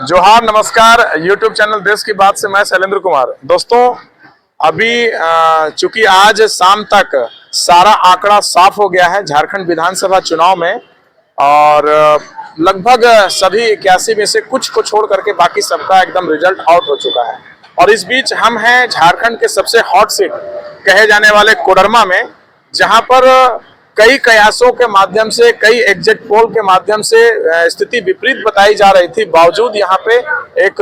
जोहार, नमस्कार। YouTube channel देश की बात से मैं शैलेंद्र कुमार। दोस्तों, अभी चूंकि आज शाम तक सारा आंकड़ा साफ हो गया है झारखंड विधानसभा चुनाव में, और लगभग सभी 81 में से कुछ को छोड़ करके बाकी सबका एकदम रिजल्ट आउट हो चुका है। और इस बीच हम हैं झारखंड के सबसे हॉट सीट कहे जाने वाले कोडरमा में, जहां पर कई कयासों के माध्यम से, कई एग्जिट पोल के माध्यम से स्थिति विपरीत बताई जा रही थी, बावजूद यहाँ पे एक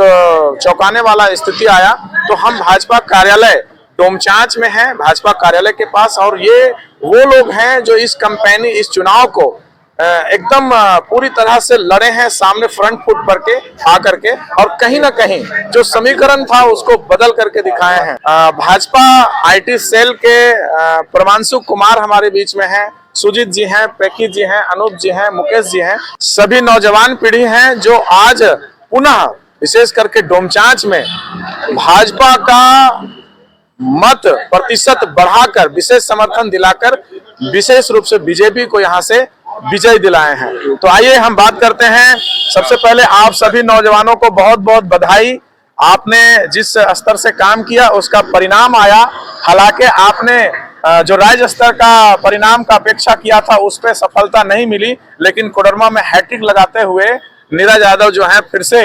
चौंकाने वाला स्थिति आया। तो हम भाजपा कार्यालय डोमचांच में हैं, भाजपा कार्यालय के पास, और ये वो लोग हैं जो इस कैंपेनिंग, इस चुनाव को एकदम पूरी तरह से लड़े हैं, सामने फ्रंट फुट पर के आकर के, और कहीं ना कहीं जो समीकरण था उसको बदल करके दिखाए हैं। भाजपा आईटी सेल के परमांशु कुमार हमारे बीच में हैं, सुजीत जी हैं, पेकी जी हैं, अनूप जी हैं, मुकेश जी हैं। सभी नौजवान पीढ़ी हैं जो आज पुनः विशेष करके डोमचांच में भाजपा का मत प्रतिशत बढ़ाकर, विशेष समर्थन दिलाकर, विशेष रूप से बीजेपी को यहां से विजय दिलाए हैं। तो आइए हम बात करते हैं। सबसे पहले आप सभी नौजवानों को बहुत बहुत बधाई। आपने जिस स्तर से काम किया उसका परिणाम आया। हालांकि आपने जो राज्य स्तर का परिणाम का अपेक्षा किया था उस पर सफलता नहीं मिली, लेकिन कोडरमा में हैट्रिक लगाते हुए नीरज यादव जो है फिर से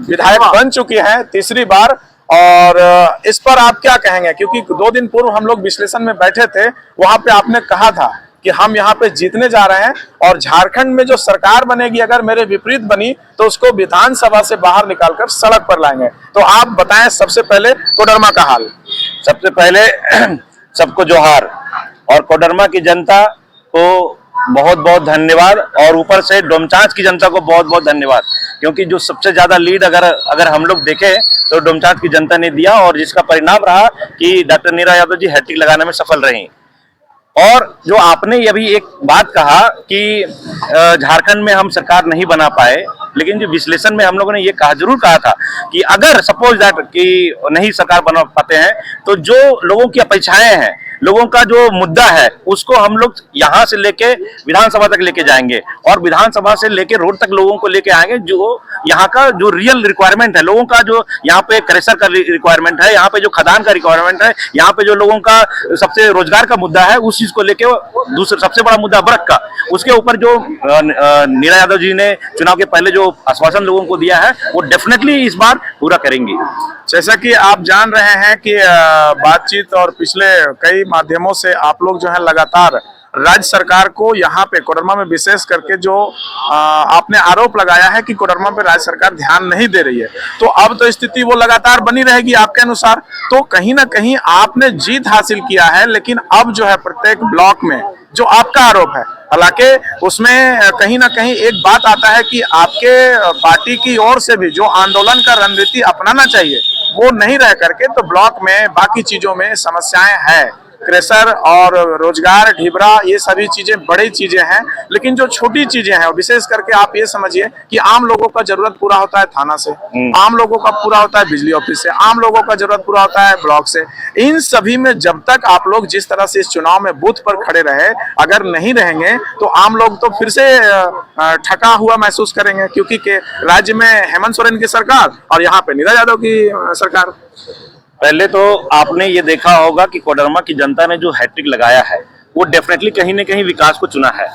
विधायक बन चुकी हैं तीसरी बार। और इस पर आप क्या कहेंगे, क्योंकि 2 दिन पूर्व हम लोग विश्लेषण में बैठे थे, वहां पे आपने कहा था कि हम यहाँ पे जीतने जा रहे हैं और झारखंड में जो सरकार बनेगी अगर मेरे विपरीत बनी तो उसको विधानसभा से बाहर निकालकर सड़क पर लाएंगे। तो आप बताएं सबसे पहले कोडरमा का हाल। सबसे पहले सबको जोहार, और कोडरमा की जनता को बहुत बहुत धन्यवाद, और ऊपर से डोमचांच की जनता को बहुत बहुत धन्यवाद, क्योंकि जो सबसे ज्यादा लीड अगर हम लोग देखें तो डोमचांच की जनता ने दिया, और जिसका परिणाम रहा कि डॉक्टर नीरा यादव जी हैट्रिक लगाने में सफल रही। और जो आपने अभी एक बात कहा कि झारखंड में हम सरकार नहीं बना पाए, लेकिन जो विश्लेषण में हम लोगों ने ये जरूर कहा था कि अगर सपोज दैट कि नहीं सरकार बना पाते हैं तो जो लोगों की अपेक्षाएं हैं, लोगों का जो मुद्दा है, उसको हम लोग यहाँ से लेके विधानसभा तक लेके जाएंगे, और विधानसभा से लेके रोड तक लोगों को लेके आएंगे। जो यहाँ का जो रियल रिक्वायरमेंट है लोगों का, जो यहाँ पे क्रेशर का रिक्वायरमेंट है, यहाँ पे जो खदान का रिक्वायरमेंट है, यहाँ पे जो लोगों का सबसे रोजगार का मुद्दा है, उस चीज को लेके दूसरा सबसे बड़ा मुद्दा बरक का, उसके ऊपर जो नीरा यादव जी ने चुनाव के पहले जो आश्वासन लोगों को दिया है वो डेफिनेटली इस बार पूरा करेंगे। जैसा कि आप जान रहे हैं कि बातचीत और पिछले कई माध्यमों से आप लोग जो है लगातार राज्य सरकार को यहाँ पे कोडरमा में विशेष करके जो आपने आरोप लगाया है कि कोडरमा पे राज्य सरकार ध्यान नहीं दे रही है, तो अब तो स्थिति वो लगातार बनी रहेगी आपके अनुसार। तो कहीं ना कहीं आपने जीत हासिल किया है, लेकिन अब जो है प्रत्येक ब्लॉक में जो आपका आरोप है, हालांकि उसमें कहीं ना कहीं एक बात आता है कि आपके पार्टी की ओर से भी जो आंदोलन का रणनीति अपनाना चाहिए वो नहीं रह करके, तो ब्लॉक में बाकी चीजों में समस्याएं हैं, क्रेशर और रोजगार, ढिबरा, ये सभी चीजें बड़ी चीजें हैं। लेकिन जो छोटी चीजें हैं, विशेष करके आप ये समझिए कि आम लोगों का जरूरत पूरा होता है थाना से, आम लोगों का पूरा होता है बिजली ऑफिस से, आम लोगों का जरूरत पूरा होता है ब्लॉक से। इन सभी में जब तक आप लोग जिस तरह से इस चुनाव में बूथ पर खड़े रहे, अगर नहीं रहेंगे तो आम लोग तो फिर से ठका हुआ महसूस करेंगे, क्योंकि राज्य में हेमंत सोरेन की सरकार और यहाँ पे नीरज यादव की सरकार। पहले तो आपने ये देखा होगा कि कोडरमा की जनता ने जो हैट्रिक लगाया है वो डेफिनेटली कहीं न कहीं विकास को चुना है।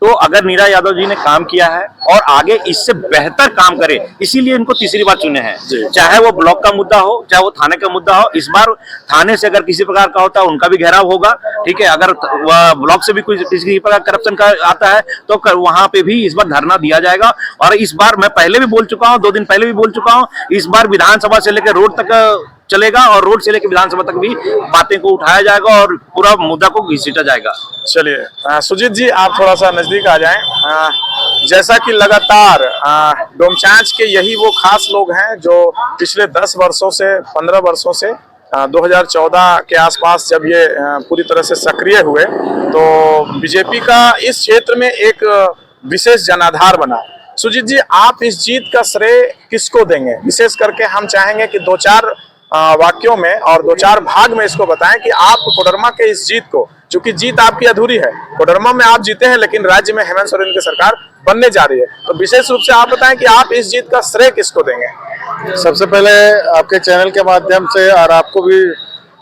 तो अगर नीरा यादव जी ने काम किया है और आगे इससे बेहतर काम करे, इसीलिए इनको तीसरी बार चुने हैं। चाहे वो ब्लॉक का मुद्दा हो, चाहे वो थाने का मुद्दा हो, इस बार थाने से अगर किसी प्रकार का होता है उनका भी घेराव होगा, ठीक है। अगर ब्लॉक से भी कोई किसी प्रकार करप्शन का आता है तो वहां पे भी इस बार धरना दिया जाएगा। और इस बार मैं पहले भी बोल चुका हूँ, 2 दिन पहले भी बोल चुका हूँ, इस बार विधानसभा से लेकर रोड तक चलेगा, और रोड से लेकर विधानसभा तक भी बातें को उठाया जाएगा और पूरा मुद्दा को घसीटा जाएगा। चलिए सुजीत जी, आप थोड़ा सा नजदीक आ जाएं। जैसा कि लगातार डोमचांच के यही वो खास लोग हैं जो पिछले 10 वर्षों से, 15 वर्षों से 2014 के आसपास जब ये पूरी तरह से सक्रिय हुए तो बीजेपी का इस क्षेत्र में एक विशेष जनाधार बना। सुजीत जी, आप इस जीत का श्रेय किसको देंगे? विशेष करके हम चाहेंगे कि 2-4 वाक्यों में और 2-4 भाग में इसको बताएं कि आप कोडरमा के इस जीत को, चूंकि जीत आपकी अधूरी है, कोडरमा में आप जीते हैं लेकिन राज्य में हेमंत सोरेन की सरकार बनने जा रही है, तो विशेष रूप से आप बताएं कि आप इस जीत का श्रेय किसको देंगे। सबसे पहले आपके चैनल के माध्यम से और आपको भी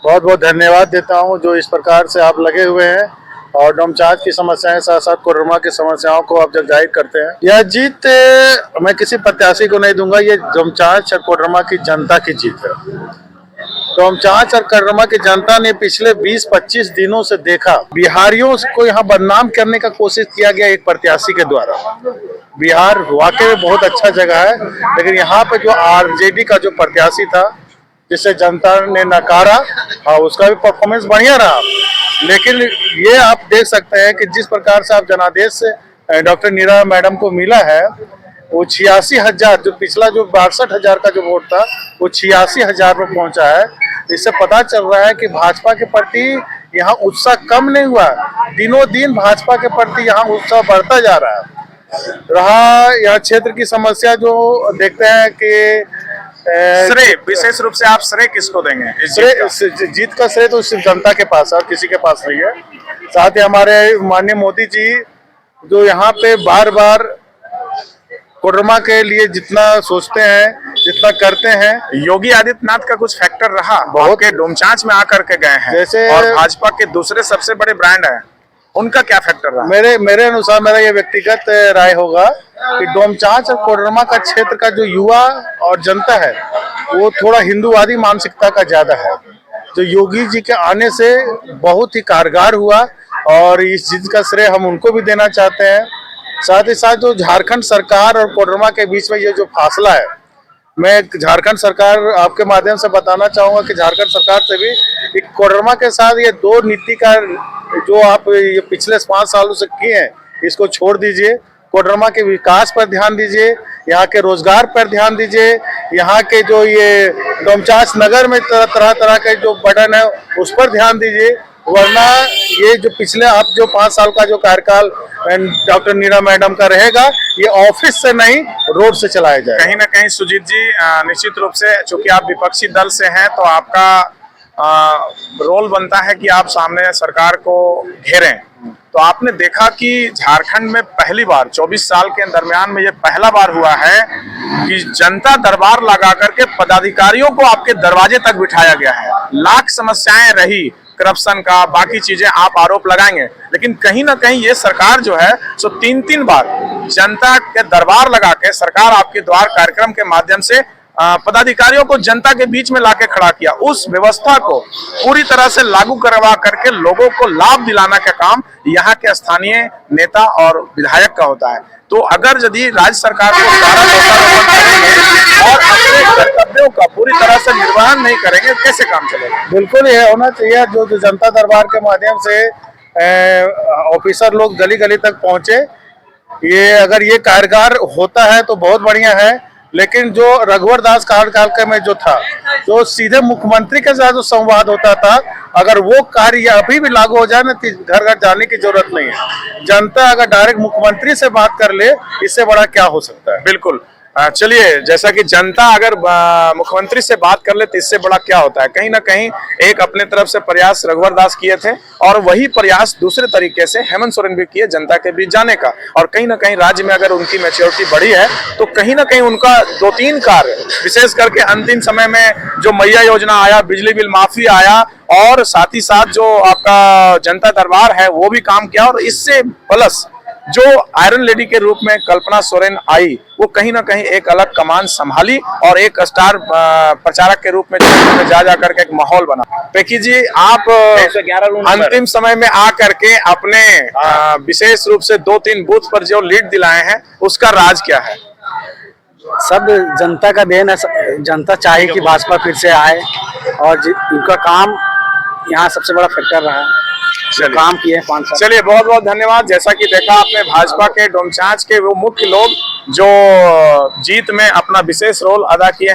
बहुत बहुत धन्यवाद देता हूं, जो इस प्रकार से आप लगे हुए हैं और डोमचांच की समस्याएं साथ साथ कोडरमा की समस्याओं को आप जब जाहिर करते हैं। यह जीत मैं किसी प्रत्याशी को नहीं दूंगा, ये डोमचांच और कोडरमा की जनता की जीत है। डोमचांच और कोडरमा की जनता ने पिछले 20-25 दिनों से देखा, बिहारियों को यहाँ बदनाम करने का कोशिश किया गया एक प्रत्याशी के द्वारा। बिहार वाकई में बहुत अच्छा जगह है, लेकिन यहाँ पे जो आरजेडी का जो प्रत्याशी था जिसे जनता ने नकारा, हाँ उसका भी परफॉर्मेंस बढ़िया रहा, लेकिन ये आप देख सकते हैं कि जिस प्रकार से आप जनादेश से डॉक्टर नीरा मैडम को मिला है, वो 86,000, जो पिछला जो 62,000 का जो वोट था वो 86,000 पे पहुंचा है। इससे पता चल रहा है कि भाजपा के प्रति यहाँ उत्साह कम नहीं हुआ, दिनों दिन भाजपा के प्रति यहाँ उत्साह बढ़ता जा रहा है। यहाँ क्षेत्र की समस्या जो देखते हैं कि श्रेय, विशेष रूप से आप श्रेय किसको देंगे इस जीत का श्रेय तो सिर्फ जनता के पास है और किसी के पास नहीं है। साथ ही हमारे माननीय मोदी जी जो यहाँ पे बार बार कोडरमा के लिए जितना सोचते हैं, जितना करते हैं। योगी आदित्यनाथ का कुछ फैक्टर रहा, बहुत के डोमचांच में आकर के गए हैं, जैसे और भाजपा के दूसरे सबसे बड़े ब्रांड है, उनका क्या फैक्टर रहा? मेरे अनुसार, मेरा ये व्यक्तिगत राय होगा कि डोमचांच और कोडरमा का क्षेत्र का जो युवा और जनता है वो थोड़ा हिंदूवादी मानसिकता का ज्यादा है, जो योगी जी के आने से बहुत ही कारगर हुआ और इस चीज का श्रेय हम उनको भी देना चाहते हैं। साथ ही साथ जो झारखंड सरकार और कोडरमा के बीच में ये जो फासला है, मैं झारखंड सरकार आपके माध्यम से बताना चाहूंगा कि झारखंड सरकार से भी कोडरमा के साथ ये दो नीति का जो आप ये पिछले 5 सालों से किए हैं, इसको छोड़ दीजिए। कोडरमा के विकास पर ध्यान दीजिए, यहाँ के रोजगार पर ध्यान दीजिए, यहाँ के जो ये डोमचांच नगर में तरह तरह के जो बटन है उस पर ध्यान दीजिए, वरना ये जो पिछले आप जो 5 साल का जो कार्यकाल डॉक्टर नीरा मैडम का रहेगा, ये ऑफिस से नहीं रोड से चलाया जाए। कहीं ना कहीं सुजीत जी, निश्चित रूप से चूंकि आप विपक्षी दल से हैं तो आपका रोल बनता है कि आप सामने सरकार को घेरें। तो आपने देखा कि झारखंड में पहली बार 24 साल के दरमियान में ये पहला बार हुआ है कि जनता दरबार लगा करके पदाधिकारियों को आपके दरवाजे तक बिठाया गया है। लाख समस्याएं रही, करप्शन का, बाकी चीजें आप आरोप लगाएंगे, लेकिन कहीं ना कहीं ये सरकार जो है सो 3-3 बार जनता के दरबार लगा के सरकार आपके द्वार कार्यक्रम के माध्यम से पदाधिकारियों को जनता के बीच में लाके खड़ा किया। उस व्यवस्था को पूरी तरह से लागू करवा करके लोगों को लाभ दिलाना का काम यहाँ के स्थानीय नेता और विधायक का होता है। तो अगर यदि राज्य सरकार को दोषारोपण करेंगे और अपने कर्तव्यों का पूरी तरह से निर्वहन नहीं करेंगे, कैसे काम चलेगा? बिल्कुल ये होना चाहिए जो जनता दरबार के माध्यम से ऑफिसर लोग गली गली तक पहुंचे, ये अगर ये कारगर होता है तो बहुत बढ़िया है। लेकिन जो रघुवर दास कार्यकाल के में जो था, जो सीधे मुख्यमंत्री के साथ जो संवाद होता था, अगर वो कार्य अभी भी लागू हो जाए ना तो घर घर जाने की जरूरत नहीं है। जनता अगर डायरेक्ट मुख्यमंत्री से बात कर ले, इससे बड़ा क्या हो सकता है। बिल्कुल। चलिए, जैसा कि जनता अगर मुख्यमंत्री से बात कर ले तो इससे बड़ा क्या होता है। कहीं ना कहीं एक अपने तरफ से प्रयास रघुवर दास किए थे और वही प्रयास दूसरे तरीके से हेमंत सोरेन भी किए जनता के बीच जाने का, और कहीं ना कहीं राज्य में अगर उनकी मैच्योरिटी बढ़ी है तो कहीं ना कहीं उनका 2-3 कार्य, विशेष करके अंतिम समय में जो मैया योजना आया, बिजली बिल माफी आया, और साथ ही साथ जो आपका जनता दरबार है वो भी काम किया, और इससे प्लस जो आयरन लेडी के रूप में कल्पना सोरेन आई, वो कहीं ना कहीं एक अलग कमान संभाली और एक स्टार प्रचारक के रूप में जा करके एक माहौल बना। पेकी जी, आप अंतिम समय में आकर के अपने विशेष रूप से 2-3 बूथ पर जो लीड दिलाए हैं, उसका राज क्या है? सब जनता का देन है। जनता चाहे कि भाजपा फिर से आए, और उनका काम यहाँ सबसे बड़ा फैक्टर रहा है, काम किए 5 साल। चलिए, बहुत बहुत धन्यवाद। जैसा कि देखा आपने, भाजपा के डोमचांच के वो मुख्य लोग जो जीत में अपना विशेष रोल अदा किए।